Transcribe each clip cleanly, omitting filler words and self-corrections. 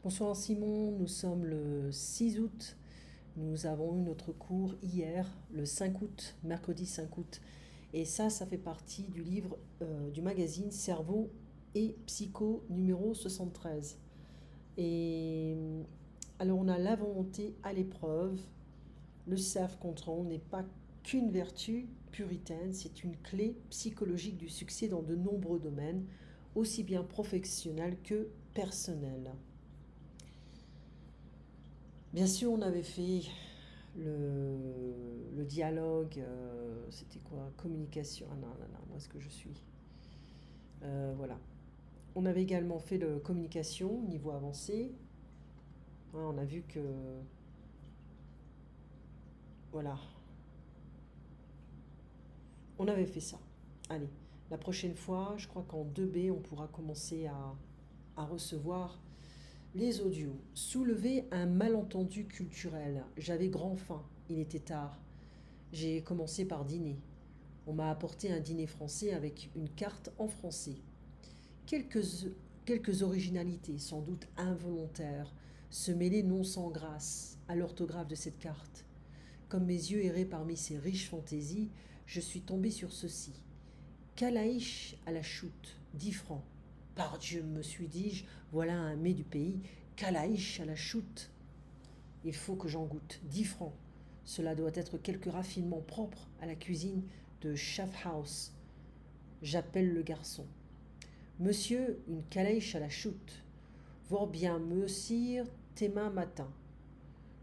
Bonsoir Simon, nous sommes le 6 août. Nous avons eu notre cours hier, le 5 août, mercredi 5 août. Et ça fait partie du livre du magazine Cerveau et Psycho numéro 73. Et alors on a la volonté à l'épreuve. Le self-control n'est pas qu'une vertu puritaine, c'est une clé psychologique du succès dans de nombreux domaines, aussi bien professionnels que personnels. Bien sûr, on avait fait le dialogue, c'était quoi? Communication. Ah non, non, non, où est-ce que je suis? Voilà. On avait également fait le communication, niveau avancé. Hein, on a vu que, voilà, on avait fait ça. Allez, la prochaine fois, je crois qu'en 2B, on pourra commencer à recevoir les audios. Soulever un malentendu culturel. J'avais grand faim, il était tard. J'ai commencé par dîner. On m'a apporté un dîner français avec une carte en français. Quelques, quelques originalités, sans doute involontaires, se mêlaient non sans grâce à l'orthographe de cette carte. Comme mes yeux erraient parmi ces riches fantaisies, je suis tombé sur ceci. Calaïche à la choute, 10 francs. Pardieu, me suis dit-je, voilà un mets du pays. Calaïche à la choute. Il faut que j'en goûte. 10 francs. Cela doit être quelque raffinement propre à la cuisine de Schaffhaus. J'appelle le garçon. Monsieur, une calèche à la choute. Vor bien me sire demain matin.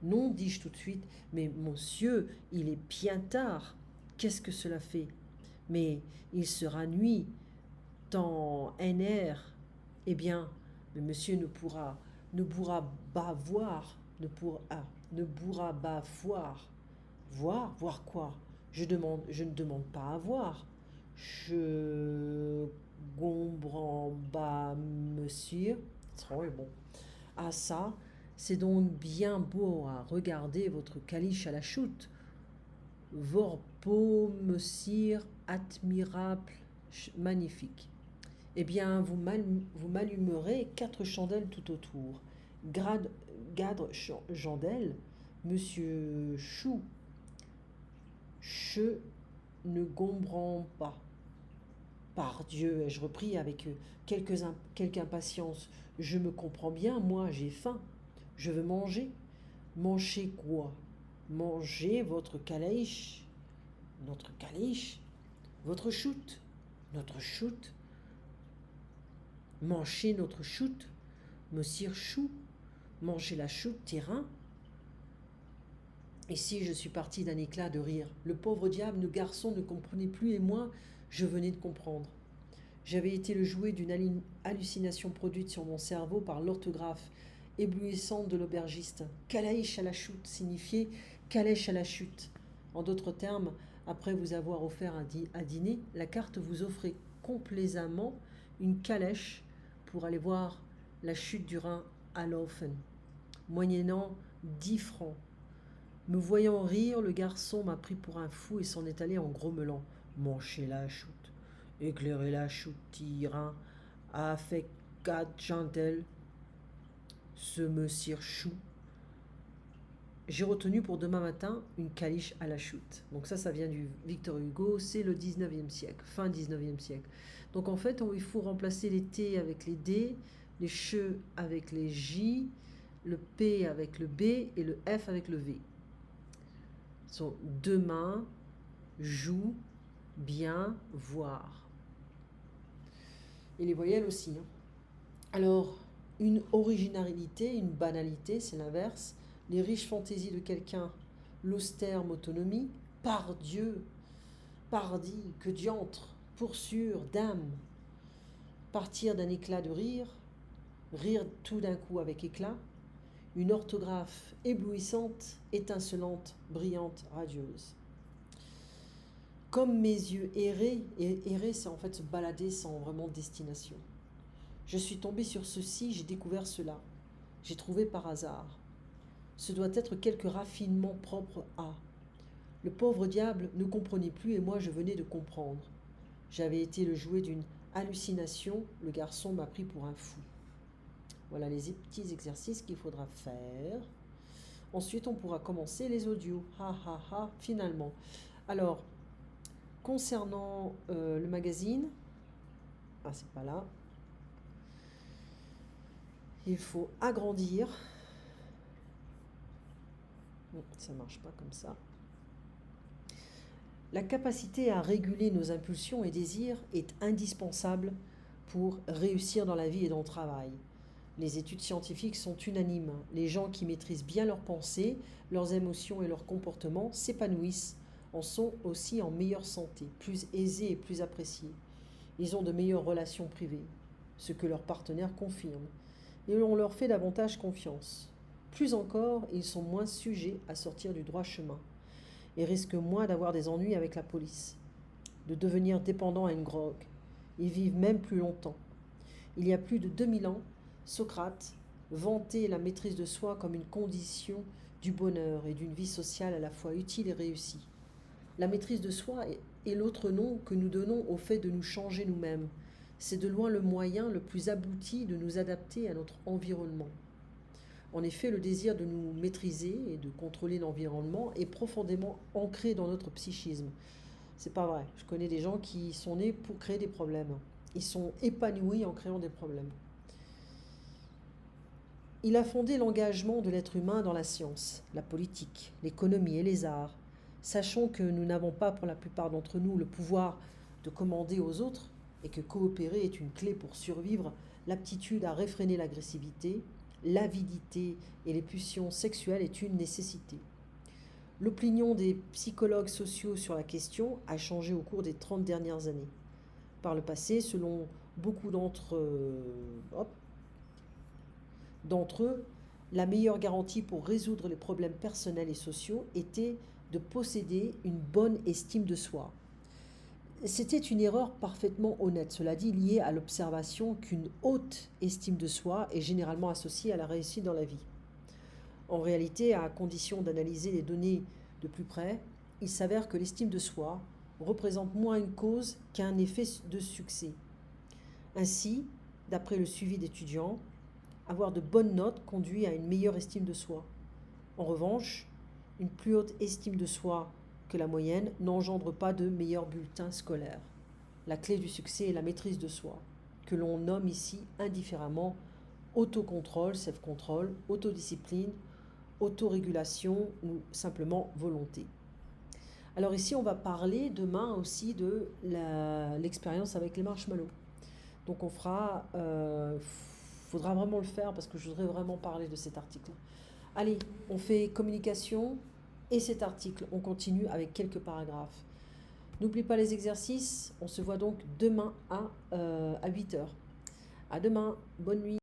Non, dis-je tout de suite, mais monsieur, il est bien tard. Qu'est-ce que cela fait? Mais il sera nuit, tant en air. Eh bien, mais monsieur ne pourra pas voir, ne pourra pas voir. Voir? Voir quoi? Je ne demande pas à voir. Je comprends pas, monsieur. Oh, bon. Ah ça, c'est donc bien beau à regarder votre caliche à la choute. Vor peau, monsieur, admirable, magnifique. Eh bien, vous m'allumerez 4 chandelles tout autour. Gadre chandelle, monsieur Chou, je ne comprends pas. Pardieu, ai-je repris avec quelque impatience, je me comprends bien, moi j'ai faim. Je veux manger. Manger quoi? Manger votre caliche. Notre caliche? Votre choute. Notre choute. Manger notre choute. Monsieur Chou. Manger la choute, terrain. Ici, je suis parti d'un éclat de rire. Le pauvre diable, le garçon ne comprenait plus et moi, je venais de comprendre. J'avais été le jouet d'une hallucination produite sur mon cerveau par l'orthographe éblouissante de l'aubergiste. Calaïche à la chute signifiait calèche à la chute. En d'autres termes, après vous avoir offert à dîner, la carte vous offrait complaisamment une calèche pour aller voir la chute du Rhin à Laufen, moyennant 10 francs. Me voyant rire, le garçon m'a pris pour un fou et s'en est allé en grommelant. Manchez la choute, éclairez la choute, tyran, a fait 4 chandelles, ce monsieur chou. J'ai retenu pour demain matin une caliche à la choute. Donc ça vient du Victor Hugo, c'est le 19e siècle, fin 19e siècle. Donc en fait, il faut remplacer les T avec les D, les CHE avec les J, le P avec le B et le F avec le V. Sont demain, joue, bien, voir. Et les voyelles aussi. Hein. Alors, une originalité, une banalité, c'est l'inverse. Les riches fantaisies de quelqu'un, l'austère autonomie, par Dieu, pardi, que diantre, pour sûr, dame. Partir d'un éclat de rire, rire tout d'un coup avec éclat, une orthographe éblouissante, étincelante, brillante, radieuse. Comme mes yeux erraient, et errer c'est en fait se balader sans vraiment destination. Je suis tombée sur ceci, j'ai découvert cela. J'ai trouvé par hasard. Ce doit être quelque raffinement propre à. Le pauvre diable ne comprenait plus et moi je venais de comprendre. J'avais été le jouet d'une hallucination, le garçon m'a pris pour un fou. Voilà les petits exercices qu'il faudra faire. Ensuite, on pourra commencer les audios. Ha ha ha, finalement. Alors, concernant le magazine, c'est pas là. Il faut agrandir. Ça marche pas comme ça. La capacité à réguler nos impulsions et désirs est indispensable pour réussir dans la vie et dans le travail. Les études scientifiques sont unanimes. Les gens qui maîtrisent bien leurs pensées, leurs émotions et leurs comportements s'épanouissent, en sont aussi en meilleure santé, plus aisés et plus appréciés. Ils ont de meilleures relations privées, ce que leurs partenaires confirment, et on leur fait davantage confiance. Plus encore, ils sont moins sujets à sortir du droit chemin et risquent moins d'avoir des ennuis avec la police, de devenir dépendants à une drogue. Ils vivent même plus longtemps. Il y a plus de 2000 ans, Socrate vantait la maîtrise de soi comme une condition du bonheur et d'une vie sociale à la fois utile et réussie. La maîtrise de soi est l'autre nom que nous donnons au fait de nous changer nous-mêmes. C'est de loin le moyen le plus abouti de nous adapter à notre environnement. En effet, le désir de nous maîtriser et de contrôler l'environnement est profondément ancré dans notre psychisme. C'est pas vrai. Je connais des gens qui sont nés pour créer des problèmes. Ils sont épanouis en créant des problèmes. Il a fondé l'engagement de l'être humain dans la science, la politique, l'économie et les arts. Sachons que nous n'avons pas, pour la plupart d'entre nous, le pouvoir de commander aux autres et que coopérer est une clé pour survivre, l'aptitude à réfréner l'agressivité, l'avidité et les pulsions sexuelles est une nécessité. L'opinion des psychologues sociaux sur la question a changé au cours des 30 dernières années. Par le passé, selon beaucoup d'entre eux, la meilleure garantie pour résoudre les problèmes personnels et sociaux était de posséder une bonne estime de soi. C'était une erreur parfaitement honnête, cela dit, liée à l'observation qu'une haute estime de soi est généralement associée à la réussite dans la vie. En réalité, à condition d'analyser les données de plus près, il s'avère que l'estime de soi représente moins une cause qu'un effet de succès. Ainsi, d'après le suivi d'étudiants, avoir de bonnes notes conduit à une meilleure estime de soi. En revanche, une plus haute estime de soi que la moyenne n'engendre pas de meilleurs bulletins scolaires. La clé du succès est la maîtrise de soi, que l'on nomme ici indifféremment autocontrôle, self-control, autodiscipline, autorégulation ou simplement volonté. Alors ici, on va parler demain aussi de l'expérience avec les marshmallows. Donc on fera... faudra vraiment le faire parce que je voudrais vraiment parler de cet article. Allez, on fait communication et cet article. On continue avec quelques paragraphes. N'oublie pas les exercices. On se voit donc demain à 8h. À demain. Bonne nuit.